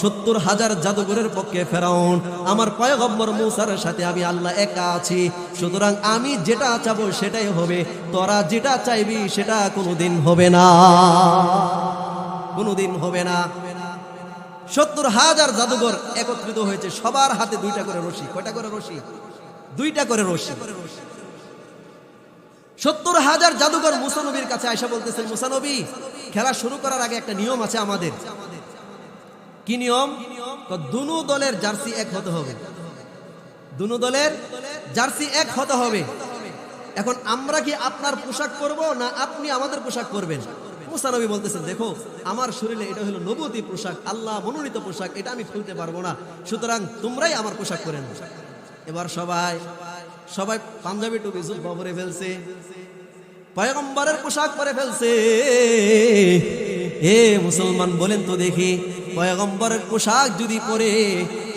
70,000 জাদুঘরের পক্ষে ফেরাউন, আমার পয়গম্বর মুসার সাথে আমি আল্লাহ একা আছি। সুতরাং আমি যেটা চাবো সেটাই হবে, তোরা যেটা চাইবি সেটা কোনোদিন হবে না, কোনোদিন হবে না। 70,000 জাদুঘর একত্রিত হয়েছে, সবার হাতে 2টা করে রশি। কয়টা করে রশি? 2টা করে রশি। 70,000 জাদুঘর মুসা নবীর কাছে আয়েশা বলতেছেন, মুসা নবী, খেলা শুরু করার আগে একটা নিয়ম আছে আমাদের। কি নিয়ম? দুনো দলের জার্সি এক হতে হবে, দুনো দলের জার্সি এক হতে হবে। এখন আমরা কি আপনার পোশাক পরব না আপনি আমাদের পোশাক পরবেন? মুসা নবী বলতেছেন, দেখো আমার শরীরে এটা হলো নবুয়তি পোশাক, আল্লাহ মনোনীত পোশাক, এটা আমি খুলতে পারবো না, সুতরাং তোমরাই আমার পোশাক পরে নাও। এবার সবাই পাঞ্জাবি টুপি জুব্বা পরে ফেলছে, পয়গম্বরের পোশাক পরে ফেলছে। এ মুসলমান বলেন তো দেখি, পয়গম্বরের পোশাক যদি পরে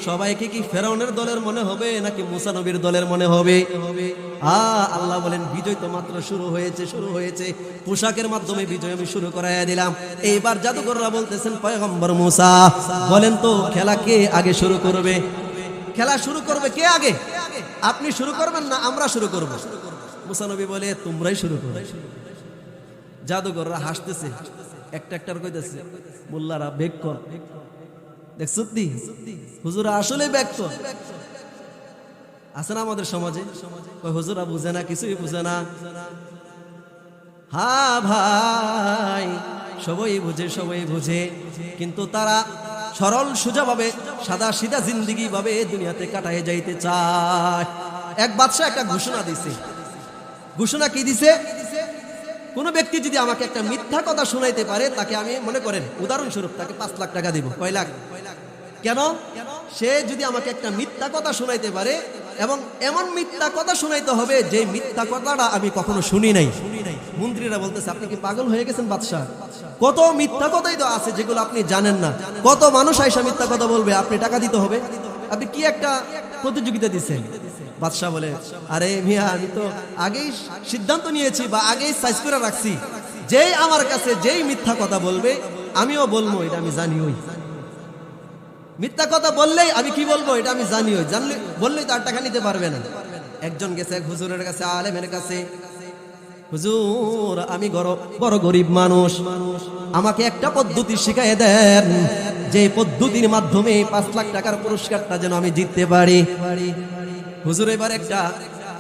সবাইকে কি ফেরাউনের দলের মনে হবে নাকি মুসা নবীর দলের মনে হবে? আল্লাহ বলেন, বিজয় তো মাত্র শুরু হয়েছে, পোশাকের মাধ্যমে বিজয় আমি শুরু করাইয়া দিলাম। এইবার জাদুকররা বলতেছেন, পয়গম্বর মুসা বলেন তো খেলা কে আগে শুরু করবে? খেলা শুরু করবে কে আগে? আপনি শুরু করবেন না আমরা শুরু করব? মুসা নবী বলে, তোমরাই শুরু করো। জাদুকররা হাসতেছে, একটা কইতেছে, মোল্লারা বেক কর, দেখছো হুজুরা আসলে বেক কর। আছে না আমাদের সমাজে, হুজুরা বুঝে না, কিছুই বুঝে না। হ্যাঁ ভাই, সবাই বুঝে, কিন্তু তারা সরল সোজা ভাবে সাদা সিধা জিন্দেগি ভাবে দুনিয়াতে কাটায় যাইতে চায়। এক বাদশা একটা ঘোষণা দিছে। ঘোষণা কি দিছে? কোন ব্যক্তি যদি আমাকে একটা মিথ্যা কথা শোনাইতে পারে, তাকে আমি মনে করেন উদাহরণস্বরূপ তাকে 5 লাখ টাকা দিব। কয় লাখ? কেন? সে যদি আমাকে একটা মিথ্যা কথা শোনাইতে পারে, এবং এমন মিথ্যা কথা শোনাইতে হবে যে মিথ্যা কথাটা আমি কখনো শুনি নাই। মন্ত্রীরা বলতেছে, আপনি কি পাগল হয়ে গেছেন বাদশা? কত মিথ্যা কথাই তো আছে যেগুলো আপনি জানেন না। কত মানুষ আইসা মিথ্যা কথা বলবে, আপনি টাকা দিতে হবে। আপনি কি একটা প্রতিযোগিতা দিচ্ছেন? বাদশা বলে, আরে মিয়া, আমি তো আগেই সিদ্ধান্ত নিয়েছি বা আগেই সাইজ করে রাখছি, যেই আমার কাছে যেই মিথ্যা কথা বলবে আমিও বলবো, এটা আমি জানি। ওই মিথ্যা কথা বললেই আমি কি বলবো এটা আমি জানি। ওই জানলে বললেই তার টাকা নিতে পারবে না। একজন গেছে এক হুজুরের কাছে, আলেমের কাছে, হুজুর আমি বড় গরিব মানুষ, আমাকে একটা পদ্ধতি শিখাই দেন, যে পদ্ধতির মাধ্যমে 5 লাখ টাকার পুরস্কারটা যেন আমি জিততে পারি। হুজুর এবার একটা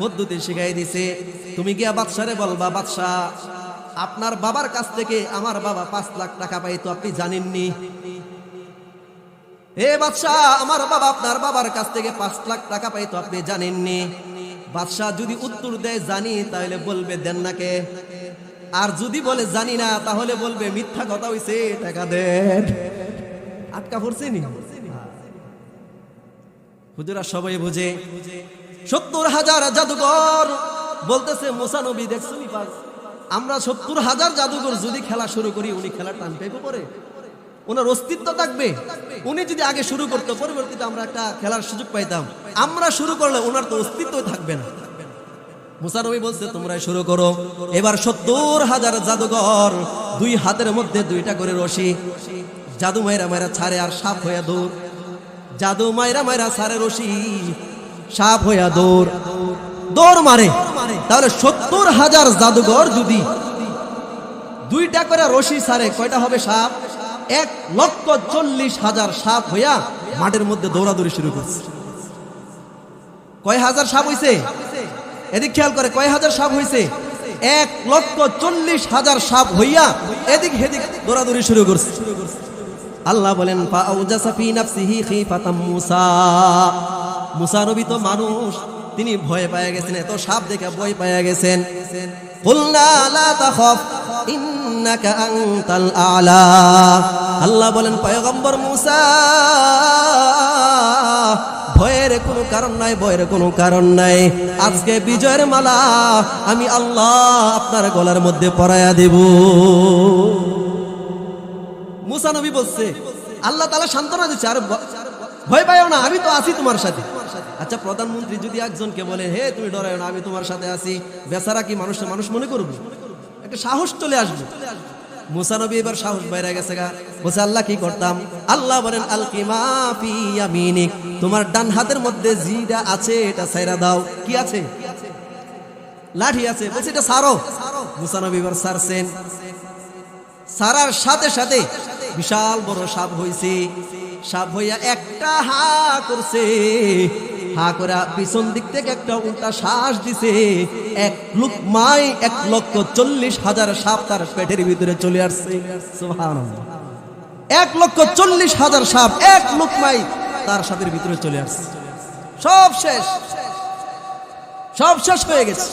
পদ্ধতি শিখাই দিছে, তুমি গিয়া বাদশারে বলবা, বাদশা আপনার বাবার কাছ থেকে আমার বাবা 5 লাখ টাকা পাইতো, আপনি জানেননি? এ বাদশা, আমার বাবা আপনার বাবার কাছ থেকে 5 লাখ টাকা পাইতো, আপনি জানেননি? বাদশাহ যদি উত্তর দেয় জানি, তাহলে বলবে দেন না কে? আর যদি বলে জানি না, তাহলে বলবে মিথ্যা কথা হইছে, টাকা দেন। আটকা পড়ছেনি? হুজুরা সবাই বুঝে। 70,000 জাদুঘর বলতেছে, মুসা নবী দেখছনি, আমরা 70,000 জাদুঘর যদি খেলা শুরু করি, উনি খেলার টান পেয়ে পড়ে, ওনার অস্তিত্ব থাকবে। উনি যদি আগে শুরু করতো, পরবর্তীতে আমরা একটা খেলার সুযোগ পাইতাম। আমরা শুরু করলে ওনার তো অস্তিত্ব থাকবে না। মুসা নবী বলছে, তোমরাই শুরু করো। এবার 70,000 জাদুঘর, 2 হাতের মধ্যে 2টা করে রশি, জাদু মাইরা ছাড়ে আর সাপ হইয়া দৌড়। জাদু মাইরা ছাড়ে রশি, সাপ হইয়া দৌড় মারে। তাহলে 70,000 জাদুঘর যদি 2টা করে রশি ছাড়ে, কয়টা হবে সাপ? 1,40,000 সাপ হইয়া মাঠের মধ্যে দৌড়াদৌড়ি শুরু করছে। কয় হাজার সাপ হইছে? এদিক খেয়াল করে, কয় হাজার সাপ হইছে? 1,40,000 সাপ হইয়া এদিক হেদিক দৌড়াদৌড়ি শুরু করছে। আল্লাহ বলেন, ফাআউজাসা ফি নাফসিহি খিফাতাম মুসা। মুসা নবী তো মানুষ, তিনি ভয় পেয়ে গেছেন, এত সাপ দেখে ভয় পেয়ে গেছেন। কুলনা লা তাখাফ ইন্নাকা আনতাল আ'লা। আল্লাহ বলেন, পয়গম্বর মুসা, ভয়ের কোনো কারণ নাই, আজকে বিজয়ের মালা আমি আল্লাহ আপনার গলার মধ্যে পরাইয়া দেব। মুসা নবী বলছে, আল্লাহ তাআলা সান্ত্বনা দিচ্ছে, আর ভয় পাইও না, আমি তো আছি তোমার সাথে। আচ্ছা, প্রধানমন্ত্রী যদি একজনকে বলে, হে তুমি ডরাইও না, আমি তোমার সাথে আছি, বেচারা কি মানুষ মনে করবে? একটা সাহস চলে আসবে। মুসা নবী এবার সাহস বাইরে গেছে গা, বলছে আল্লাহ কি করতাম? আল্লাহ বলেন, আলকিমা ফি ইয়ামিনিক, তোমার ডান হাতের মধ্যে যেটা আছে এটা ছাইরা দাও। কি আছে? লাঠি আছে। বলছে এটা ছাড়ো। মুসা নবী এবার ছাড়ছেন। ছাড়ার সাথে সাথে বিশাল বড় সাপ হইছে। সাপ হইয়া একটা হা করছে, হা করে পিছন দিক থেকে একটা উল্টা শ্বাস দিছে, 1,40,000 সাপ তার পেটের ভিতরে চলে আসছে। সুবহানাল্লাহ, 1,40,000 সাপ এক লুকমায় তার সাপের ভিতরে চলে আসছে। সব শেষ, সব শেষ হয়ে গেছে।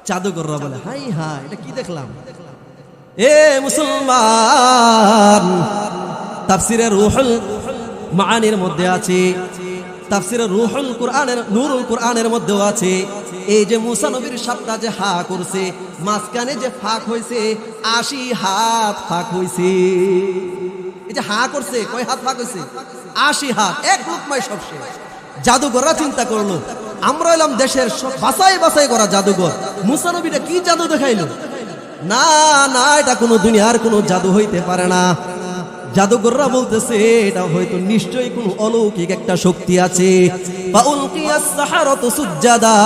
জাদুকররা বলে, হাই হাই, এটা কি দেখলাম? এ মুসলমান, তাফসিরে রুহুল মাআনির মধ্যে আছে, তাফসিরে রুহুল কুরআনের নূরুল কুরআনের মধ্যেও আছে, এই যে মুসা নবীর সাপটা যে হা করছে, মাঝখানে যে ফাঁক হয়েছে 80 হাত ফাঁক হয়েছে। এই যে হা করছে, কয় হাত ফাঁক হয়েছে? 80 হাত, এক লুকমায় সব শেষ। জাদুকররা চিন্তা করলো, আমরা এলাম দেশের বাছাই বাছাই করা জাদুঘর, মুসা নবীটা কি জাদু দেখাইলো? না না, এটা কোনো দুনিয়ার কোনো জাদু হইতে পারে না। জাদুকররা বলতেছে এটা হয়তো নিশ্চয়ই কোনো অলৌকিক একটা শক্তি আছে। ফাউলকিয়াস সাহারাতু সুজ্জাদা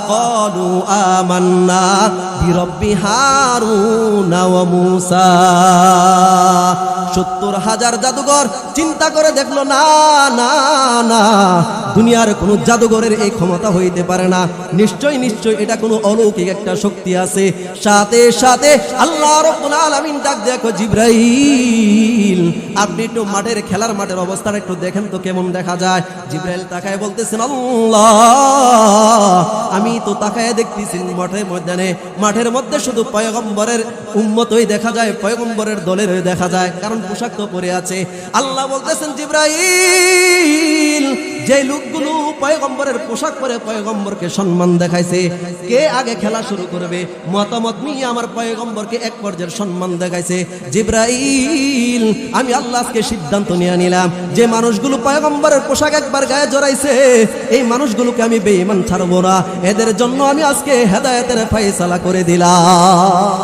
ক্বালু আমান্না বিরাব্বি হারুন ওয়া মূসা। 70,000 জাদুকর চিন্তা করে দেখলো, না না না, দুনিয়ার কোনো জাদুঘরের এই ক্ষমতা হইতে পারে না, নিশ্চয় নিশ্চয় এটা কোনো অলৌকিক একটা শক্তি আছে। সাথে সাথে আল্লাহ রাব্বুল আলামিন ডাক দেখো, জিবরাইল আপনি একটু মাঠের খেলার মাঠের অবস্থাটা একটু দেখেন তো কেমন দেখা যায়। জিবরাইল তাকায় বলতেছেন, আল্লাহ আমি তো তাকায় দেখতেছি মাঠের ময়দানে, মাঠের মধ্যে শুধু পয়গম্বরের উম্মতই দেখা যায়, পয়গম্বরের দলের দেখা যায়, কারণ পোশাক তো পরে আছে। আল্লাহ বলতেছেন, জিবরাইল যে লোকগুলো পয়গম্বরের পোশাক পরে পয়গম্বরকে সম্মান দেখাইছে, কে আগে খেলা শুরু করবে? মতামত নিয়ে আমার পয়গম্বরকে এক পর্যায়ের সম্মান দেখাইছে। জিবরাইল আমি আল্লাহকে সিদ্ধান্ত নিয়ে নিলাম, যে মানুষগুলো পয়গম্বরের পোশাক একবার গায়ে জড়াইছে, এই মানুষগুলোকে আমি বেঈমান ছাড়বো না, এদের জন্য আমি আজকে হেদায়েতের ফয়সালা করে দিলাম,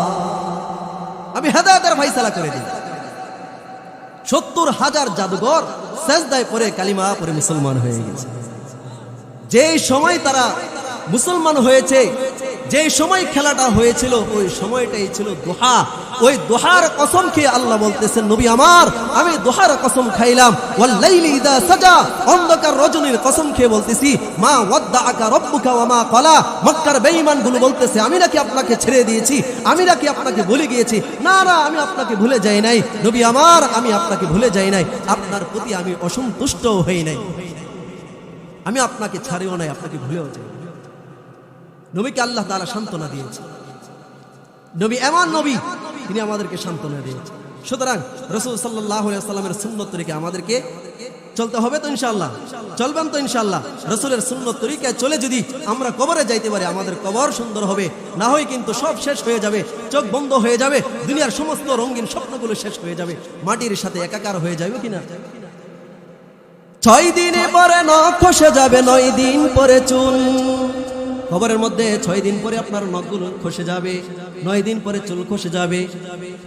আমি হেদায়েতের ফয়সালা করে দিলাম। 70,000 জাদুঘর সেজদায় পড়ে কালিমা পড়ে মুসলমান হয়ে গেছে। যেই সময় তারা মুসলমান হয়েছে, যেই সময় খেলাটা হয়েছিল, ওই সময়টাই ছিল দোহা। ওই দোহার কসম খেয়ে আল্লাহ বলতেছেন, নবী আমার আমি দোহার কসম খাইলাম, ওয়াল লাইলি ইযা সাজা, অন্ধকার রজনীর কসম খেয়ে বলতেছি, মা ওয়াদ্দাআকা রাব্বুকা ওয়া মা ক্বালা। মক্কার বেঈমানগুলো বলতেছে, আমি নাকি আপনাকে ছেড়ে দিয়েছি, আমি নাকি আপনাকে ভুলে গিয়েছি। না না, আমি আপনাকে ভুলে যাই নাই নবী আমার, আমি আপনাকে ভুলে যাই নাই, আপনার প্রতি আমি অসন্তুষ্ট হই নাই, আমি আপনাকে ছাড়িও নাই, আপনাকে ভুলেও যাই। নবীকে আল্লাহ তাআলা সান্ত্বনা দিয়েছে। নবী এমন নবী, তিনি আমাদেরকে সান্ত্বনা দিয়েছেন। সুতরাং রাসূল সাল্লাল্লাহু আলাইহি ওয়াসাল্লামের সুন্নত তরিকায় আমাদেরকে চলতে হবে তো ইনশাআল্লাহ, চলবেন তো ইনশাআল্লাহ। রাসূলের সুন্নত তরিকায় চলে যদি আমরা কবরে যাইতে পারি, আমাদের কবর সুন্দর হবে, না হয় কিন্তু সব শেষ হয়ে যাবে, চোখ বন্ধ হয়ে যাবে, দুনিয়ার সমস্ত রঙিন স্বপ্নগুলো শেষ হয়ে যাবে, মাটির সাথে একাকার হয়ে যাবে কিনা। 6 দিনে পরে নখ খসে যাবে, 9 দিন পরে চুল। কবরের মধ্যে 6 দিন পরে আপনার নখগুলো খসে যাবে, 9 দিন পরে চুল খসে যাবে।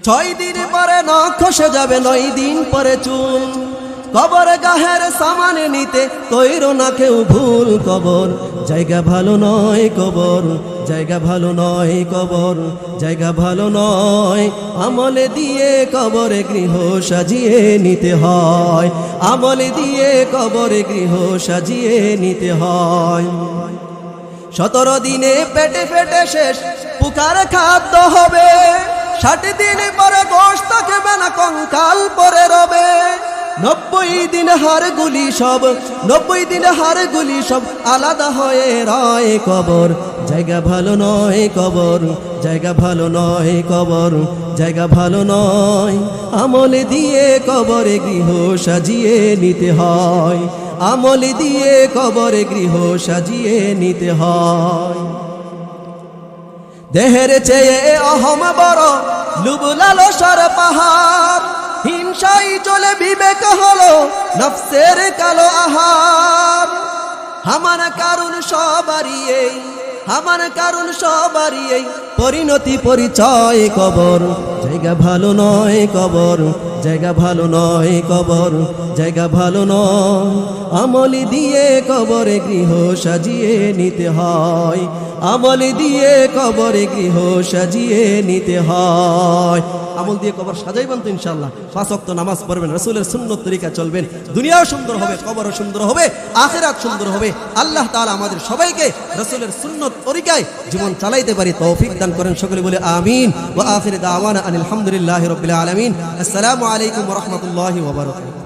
6 দিন পরে নখ খসে যাবে, 9 দিন পরে চুল। কবর গাহের সামানে নিতে কইরো না কেউ ভুল, কবর জায়গা ভালো নয়, কবর জায়গা ভালো নয়, কবর জায়গা ভালো নয়। আমলে দিয়ে কবরে গৃহ সাজিয়ে নিতে হয়, আমলে দিয়ে কবরে গৃহ সাজিয়ে নিতে হয়। 17 দিনে পেটে পেটে শেষ পুকার খাদ্য হবে, 60 দিন পরে গোশত থাকবে না, কঙ্কাল পরে রবে। 90 দিন হাড়গুলি সব, 90 দিন হাড়গুলি সব আলাদা হয়ে রয়, কবর জায়গা ভালো নয়, কবর জায়গা ভালো নয়, কবর জায়গা ভালো নয়। আমলে দিয়ে কবরে গৃহ সাজিয়ে নিতে হয়, আমলে দিয়ে কবরে গৃহ সাজিয়ে নিতে হয়। দেহের চেয়ে অহম বড়, লুভ লালসার পাহাড়, হিংসাই চলে বিবেক হলো নফসের কালো আহার। আমার কারণ সবারই এই, আমার কারণ সবারই এই, পরিণতি পরিচয় কবর জায়গা ভালো নয়, কবর জায়গা ভালো নয়, কবর জায়গা ভালো নয়। আমলি দিয়ে কবরে গৃহ সাজিয়ে নিতে হয়, আমলি দিয়ে কবরে গৃহ সাজিয়ে নিতে হয়। আমল দিয়ে কবর সাজাইবেন তো ইনশাআল্লাহ। 5 ওয়াক্ত নামাজ পড়বেন, রাসূলের সুন্নত তরিকা চলবেন, দুনিয়াও সুন্দর হবে, কবরও সুন্দর হবে, আখিরাত সুন্দর হবে। আল্লাহ তাআলা আমাদের সবাইকে রাসূলের সুন্নত তরিকায় জীবন চালাইতে পারি তৌফিক দান করেন। সকলে বলে আমিন। ওয়া আখির দাওয়ানা আলহামদুলিল্লাহি রাব্বিল আলামিন। আসসালামু আলাইকুম ওয়া রাহমাতুল্লাহি ওয়া বারাকাতুহু।